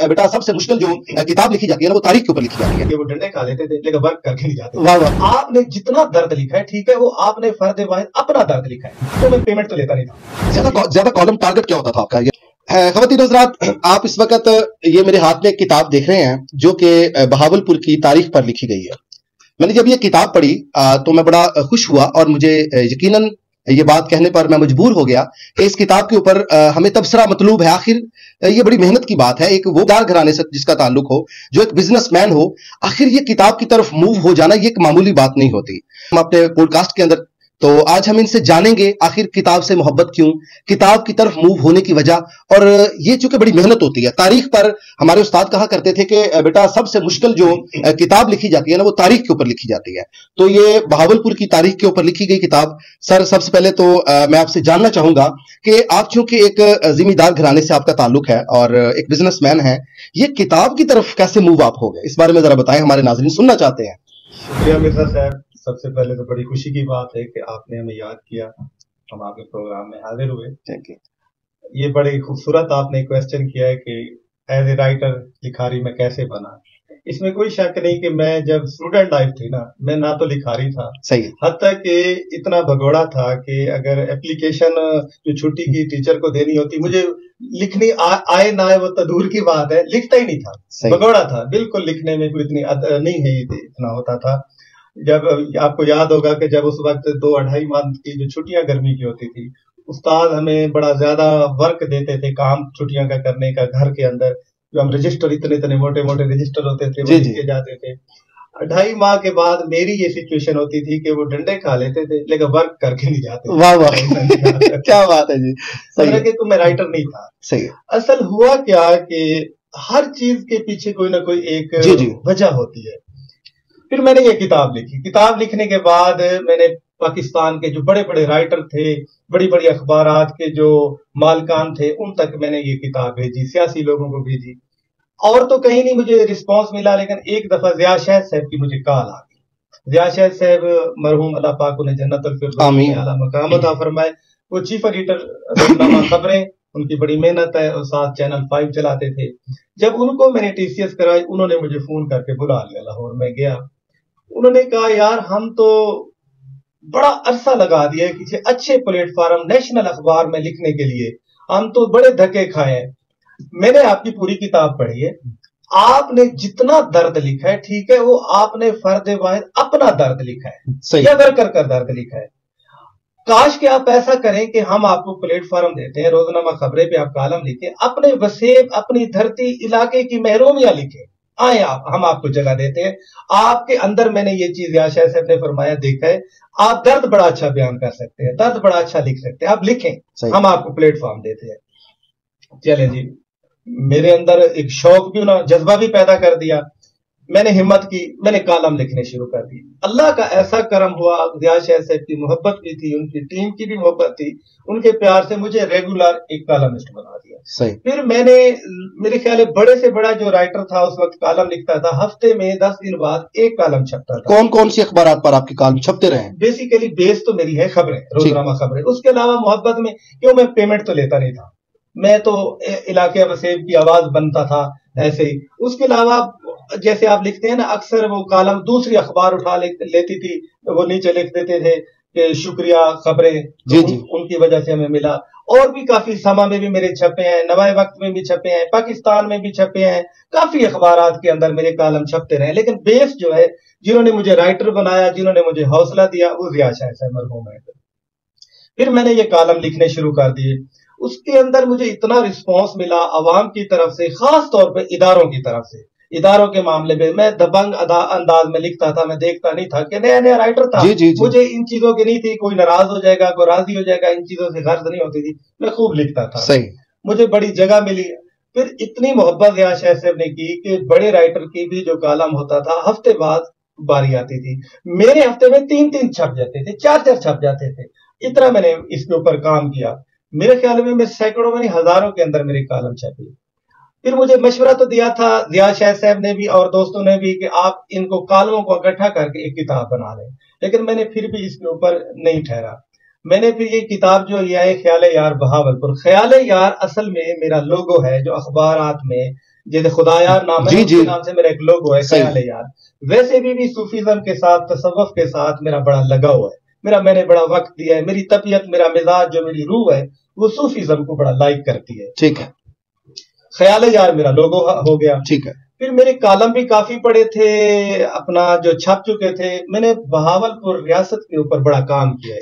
बेटा सबसे मुश्किल जो किताब लिखी जाती है ना वो तारीख के ऊपर लिखी जाती है। वो डंडे खा लेते थे लेकिन वर्क करके नहीं जाते। वाह वाह। आपने जितना दर्द लिखा है ठीक है, वो आपने फर्द वाहिद अपना दर्द लिखा है, तो मैं पेमेंट तो लेता नहीं था। ज्यादा कॉलम टारगेट क्या होता था आपका? ख़वातीन हज़रात, आप इस वक्त ये मेरे हाथ में एक किताब देख रहे हैं जो कि बहावलपुर की तारीख पर लिखी गई है। मैंने जब ये किताब पढ़ी तो मैं बड़ा खुश हुआ और मुझे यकीनन ये बात कहने पर मैं मजबूर हो गया कि इस किताब के ऊपर हमें तबसरा मतलूब है। आखिर ये बड़ी मेहनत की बात है, एक वो दार घराने से जिसका ताल्लुक हो, जो एक बिजनेसमैन हो, आखिर ये किताब की तरफ मूव हो जाना ये एक मामूली बात नहीं होती। हम अपने पॉडकास्ट के अंदर तो आज हम इनसे जानेंगे आखिर किताब से मोहब्बत क्यों, किताब की तरफ मूव होने की वजह, और ये चूंकि बड़ी मेहनत होती है। तारीख पर हमारे उस्ताद कहा करते थे कि बेटा सबसे मुश्किल जो किताब लिखी जाती है ना वो तारीख के ऊपर लिखी जाती है। तो ये बहावलपुर की तारीख के ऊपर लिखी गई किताब। सर, सबसे पहले तो मैं आपसे जानना चाहूंगा कि आप चूंकि एक जिम्मेदार घराने से आपका ताल्लुक है और एक बिजनेसमैन है, ये किताब की तरफ कैसे मूव आप हो गए, इस बारे में जरा बताएं, हमारे नाज़रीन सुनना चाहते हैं। शुक्रिया मिर्जा साहब। सबसे पहले तो बड़ी खुशी की बात है कि आपने हमें याद किया, हम आपके प्रोग्राम में हाजिर हुए। Thank you. ये बड़ी खूबसूरत आपने क्वेश्चन किया है कि एज ए राइटर लिखारी में कैसे बना। इसमें कोई शक नहीं कि मैं जब स्टूडेंट लाइफ थी मैं ना तो लिखारी था, सही, हत्ता कि इतना भगोड़ा था कि अगर एप्लीकेशन जो छुट्टी की टीचर को देनी होती, मुझे लिखनी आए ना आए वो तो दूर की बात है, लिखता ही नहीं था, भगोड़ा था बिल्कुल। लिखने में कोई इतनी नहीं है, इतना होता था। जब आपको याद होगा कि जब उस वक्त 2-2.5 माह की जो छुट्टियां गर्मी की होती थी, उस्ताद हमें बड़ा ज्यादा वर्क देते थे, काम छुट्टियां का करने का घर के अंदर। जो हम रजिस्टर, इतने इतने मोटे मोटे रजिस्टर होते थे वो लिखे जाते थे। 2.5 माह के बाद मेरी ये सिचुएशन होती थी कि वो डंडे खा लेते थे लेकिन वर्क करके नहीं जाते। वाह वाह क्या बात है जी। सही है कि मैं राइटर नहीं था। सही। असल हुआ क्या कि हर चीज के पीछे कोई ना कोई एक वजह होती है। फिर मैंने ये किताब लिखी। किताब लिखने के बाद मैंने पाकिस्तान के जो बड़े बड़े राइटर थे, बड़ी बड़ी अखबारात के जो मालकान थे, उन तक मैंने ये किताब भेजी, सियासी लोगों को भेजी, और तो कहीं नहीं मुझे रिस्पांस मिला। लेकिन एक दफा ज़िया शाह साहब की मुझे कॉल आ गई। ज़िया शाह साहब मरहूम, अल्लाह पाक उन्हें जन्नतुल फिरदौस में आला मकाम अता फरमाए, वो चीफ एडिटर रोज़नामा खबरें, उनकी बड़ी मेहनत है, और साथ चैनल 5 चलाते थे। जब उनको मैंने टीसीएस कराई, उन्होंने मुझे फोन करके बुला लिया लाहौर में। गया, उन्होंने कहा यार हम तो बड़ा अरसा लगा दिया किसी अच्छे प्लेटफॉर्म नेशनल अखबार में लिखने के लिए, हम तो बड़े धक्के खाए हैं। मैंने आपकी पूरी किताब पढ़ी है, आपने जितना दर्द लिखा है ठीक है, वो आपने फर्द वाहिद अपना दर्द लिखा है, या कर दर्द लिखा है। काश कि आप ऐसा करें कि हम आपको प्लेटफॉर्म देते हैं, रोजनामा खबरें पे आप कॉलम लिखें, अपने वसेब, अपनी धरती इलाके की महरूमियां लिखें, आए आप, हम आपको जगह देते हैं। आपके अंदर मैंने ये चीज आशा साहब ने फरमाया, देखा है, आप दर्द बड़ा अच्छा बयान कर सकते हैं, दर्द बड़ा अच्छा लिख सकते हैं, आप लिखें, हम आपको प्लेटफॉर्म देते हैं। चलें जी, मेरे अंदर एक शौक भी ना, जज्बा भी पैदा कर दिया। मैंने हिम्मत की, मैंने कॉलम लिखने शुरू कर दी। अल्लाह का ऐसा करम हुआ, ज़िया शाह साहब की मोहब्बत भी थी, उनकी टीम की भी मोहब्बत थी, उनके प्यार से मुझे रेगुलर एक कॉलमिस्ट बना दिया। सही। फिर मैंने, मेरे ख्याल है बड़े से बड़ा जो राइटर था उस वक्त कॉलम लिखता था, हफ्ते में 10 दिन बाद एक कॉलम छपता था। कौन कौन सी अखबारात पर आपकी कॉलम छपते रहे? बेसिकली बेस तो मेरी है खबरें, रोजनामा खबरें। उसके अलावा मोहब्बत में क्यों, मैं पेमेंट तो लेता नहीं था, मैं तो इलाके वसेब की आवाज बनता था ऐसे ही। उसके अलावा जैसे आप लिखते हैं ना, अक्सर वो कॉलम दूसरी अखबार उठा लेती थी, वो नीचे लिख देते थे कि शुक्रिया खबरें, उनकी वजह से हमें मिला। और भी काफी समा में भी मेरे छपे हैं, नवाए वक्त में भी छपे हैं, पाकिस्तान में भी छपे हैं, काफी अखबारात के अंदर मेरे कॉलम छपते रहे। लेकिन बेस जो है, जिन्होंने मुझे राइटर बनाया, जिन्होंने मुझे हौसला दिया, वो ज़िया शाह साहब मरहूम है। फिर मैंने ये कॉलम लिखने शुरू कर दिए। उसके अंदर मुझे इतना रिस्पॉन्स मिला अवाम की तरफ से, खास तौर पे इदारों की तरफ से। इदारों के मामले में मैं दबंग अंदाज में लिखता था, मैं देखता नहीं था कि नया नया राइटर था, मुझे इन चीजों की नहीं थी, कोई नाराज हो जाएगा, कोई राजी हो जाएगा, इन चीजों से गर्ज नहीं होती थी, मैं खूब लिखता था। सही। मुझे बड़ी जगह मिली। फिर इतनी मोहब्बत ज़िया शाह साहब ने की कि बड़े राइटर की भी जो कॉलम होता था, हफ्ते बाद बारी आती थी, मेरे हफ्ते में 3-3 छप जाते थे, 4-4 छप जाते थे। इतना मैंने इसके ऊपर काम किया। मेरे ख्याल में मैं सैकड़ों में नहीं, हजारों के अंदर मेरी कॉलम छपी। फिर मुझे मशवरा तो दिया था ज़िया शाह साहब ने भी और दोस्तों ने भी कि आप इनको कॉलमों को इकट्ठा करके एक किताब बना लें, लेकिन मैंने फिर भी इसके ऊपर नहीं ठहरा। मैंने फिर ये किताब जो ये है, ख्याल यार बहावलपुर। ख्याल यार असल में मेरा लोगो है जो अखबारात में جیسے خدا یار نام ہے، اس کے نام سے میرا ایک لوگو ہے خیال یار. ویسے بھی صوفیزم کے ساتھ، تصوف کے ساتھ میرا بڑا لگاؤ ہے. میں نے بڑا وقت دیا ہے. میری طبیعت، میرا مزاج، جو میری روح ہے وہ صوفیزم کو بڑا لائک کرتی ہے. ٹھیک ہے. خیال یار میرا لوگو ہو گیا. ٹھیک ہے. پھر میرے کالم بھی کافی پڑے تھے اپنا جو چھپ چکے تھے. میں نے بہاولپور ریاست کے اوپر بڑا کام کیا ہے.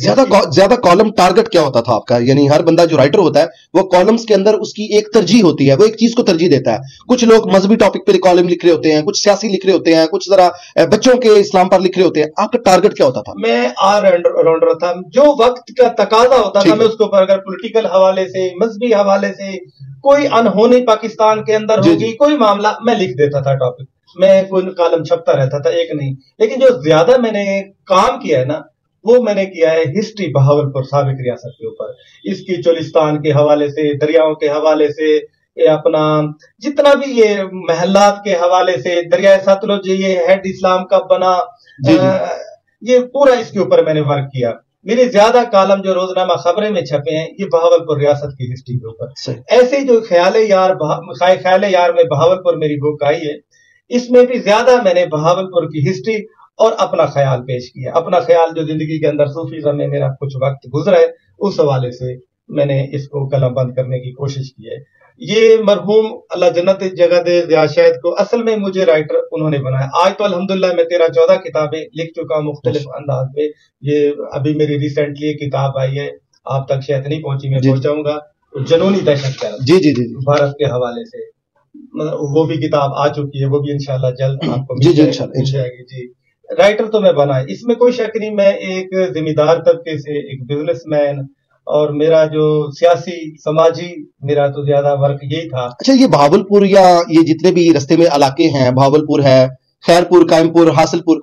زیادہ کالم ٹارگٹ کیا ہوتا تھا آپ کا؟ یعنی ہر بندہ جو رائٹر ہوتا ہے وہ کالمز کے اندر اس کی ایک ترجیح ہوتی ہے، وہ ایک چیز کو ترجیح دیتا ہے. کچھ لوگ مذہبی ٹاپک پہ کالم لکھ رہے ہوتے ہیں، کچھ سیاسی لکھ رہے ہوتے ہیں، کچھ ذرا بچوں کے اسلام پر لکھ رہے ہوتے ہیں. آپ کا ٹارگٹ کیا ہوتا تھا؟ میں آل راؤنڈر تھا. جو وقت کا تقاضا ہوتا تھا میں اس کو اگر پولیٹیکل حوالے سے، مذہبی حوالے سے، کوئی انہونی پاکستان کے اندر ہوگی، کوئی معاملہ میں لکھ دیتا تھا ٹاپک. میں کوئی کالم چھپتا رہتا تھا، ایک نہیں. لیکن جو زیادہ میں نے کام کیا ہے نا، وہ میں نے کیا ہے ہسٹری بہاولپور سابق ریاست کے اوپر. اس کی چولستان کے حوالے سے، دریاؤں کے حوالے سے، اپنا جتنا بھی یہ محلات کے حوالے سے، دریائے ستلج یہ ہیڈ اسلام کا بنا، یہ پورا اس کے اوپر میں نے ورک کیا. میرے زیادہ کالم جو روزنامہ خبریں میں چھپے ہیں یہ بہاولپور ریاست کی ہسٹری کے اوپر. ایسے جو خیال یار میں بہاولپور میری بک آئی ہے، اس میں بھی زیادہ میں نے بہاولپور کی ہسٹری اور اپنا خیال پیش کیا. اپنا خیال جو زندگی کے اندر صوفیزم میں میرا کچھ وقت گزرا ہے، اس حوالے سے میں نے اس کو قلم بند کرنے کی کوشش کی ہے. یہ مرحوم اللہ جنت جگہ دے ضیاء شاہد کو اصل میں مجھے رائٹر انہوں نے بنایا. آج تو الحمدللہ میں 13-14 کتابیں لکھ چکا ہوں مختلف انداز میں. یہ ابھی میری ریسنٹلی ایک کتاب آئی ہے، آپ تک شاید نہیں پہنچی، میں پہنچاؤں گا، جنونی دہشت گرد بھارت کے حوالے سے. وہ بھی کتاب آ چکی ہے، وہ بھی انشاءاللہ جلد آپ کو مل جائے گی. جی رائٹر تو میں بنا ہے، اس میں کوئی شک نہیں. میں ایک ذمہ دار طبقے سے، ایک بزنس مین، اور میرا جو سیاسی سماجی میرا تو زیادہ ورک یہی تھا. اچھا، یہ بہاولپور یا یہ جتنے بھی رستے میں علاقے ہیں، بہاولپور ہے، خیرپور، قائم پور، حاصل پور،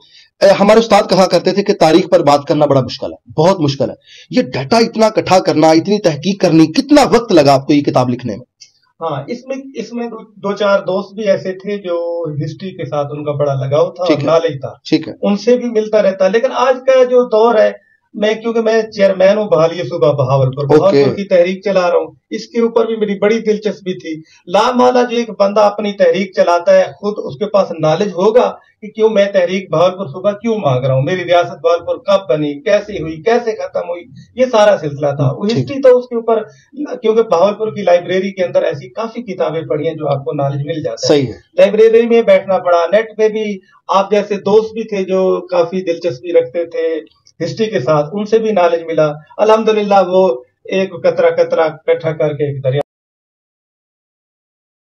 ہمارے استاد کہا کرتے تھے کہ تاریخ پر بات کرنا بڑا مشکل ہے، بہت مشکل ہے. یہ ڈیٹا اتنا اکٹھا کرنا، اتنی تحقیق کرنی، کتنا وقت لگا آپ کو یہ کتاب لکھنے میں؟ ہاں، اس میں 2-4 دوست بھی ایسے تھے جو ہسٹری کے ساتھ ان کا بڑا لگاؤ تھا اور نالج تھا. ٹھیک ہے. ان سے بھی ملتا رہتا. لیکن آج کا جو دور ہے، کیونکہ میں چیئرمین ہوں بحالیہ صوبہ بہاولپور کی تحریک چلا رہا ہوں، اس کے اوپر بھی میری بڑی دلچسپی تھی. لامالا جو ایک بندہ اپنی تحریک چلاتا ہے، خود اس کے پاس نالج ہوگا کہ کیوں میں تحریک بہاولپور صوبہ کیوں مانگ رہا ہوں، میری ریاست بہاولپور کب بنی، کیسے ہوئی، کیسے ختم ہوئی، یہ سارا سلسلہ تھا. وہ ہسٹری تو اس کے اوپر، کیونکہ بہاولپور کی لائبریری کے اندر ایسی کافی کتابیں پڑھی ہیں جو آپ کو نالج مل جاتا ہے. لائبریری میں بیٹھنا پڑا. نیٹ پہ بھی آپ جیسے دوست بھی تھے جو کافی دلچسپی رکھتے تھے ہسٹری کے ساتھ، ان سے بھی نالج ملا. الحمدللہ وہ ایک قطرہ اکٹھا کر کے ایک دریا